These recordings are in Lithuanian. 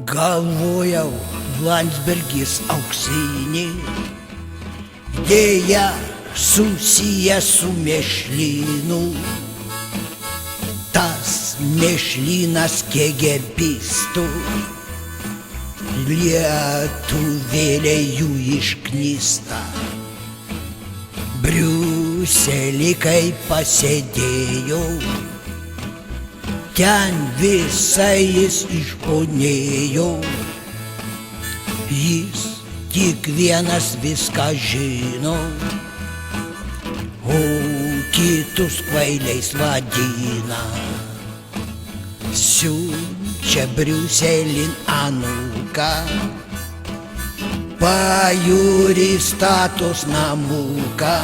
Galvojau, Landsbergis auksinį, dėja susijęs su mėšlynu. Tas mėšlynas KGBistų, lietuvėliai jų išknysta. Briusely kai pasėdėjau, ten visai jis išponėjo. Jis tik vienas viską žino, o kitus kvailiais vadina. Siunčia Briuselin anūką, pajūry statos namuką.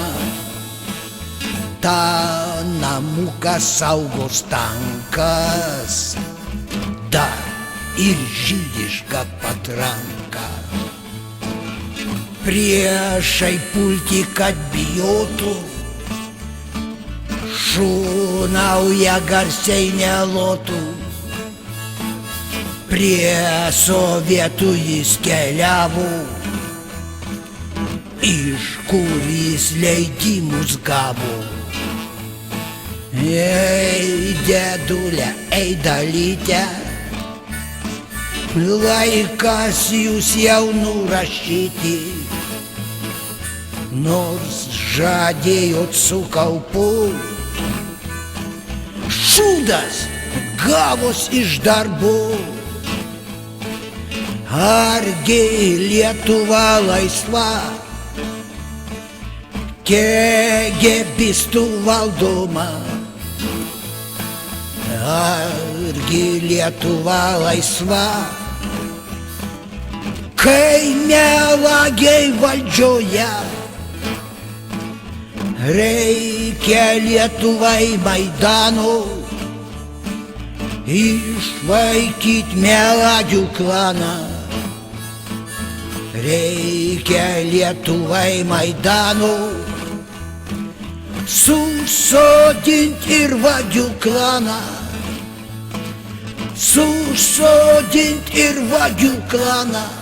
Ta namuką saugos tankas, dar ir žydiška patranka. Priešai pulti, kad bijotų, šūnauja garsiai nelotų. Prie sovietų jis keliavo, iš kur jis leidimus gavo. Ei, dėdulė, ei, dalytė, laikas jūs jau nurašyti. Nors žadėjot su kaupu, šūdas gavos iš darbų. Argi Lietuva laisva, KGBistų valdoma? Argi Lietuva laisva, kai melagiai valdžioje? Reikia Lietuvai Maidano, išvaikyt melagių klaną. Reikia Lietuvai Maidano, susodint ir vagių klaną. Susodint ir vagių klaną.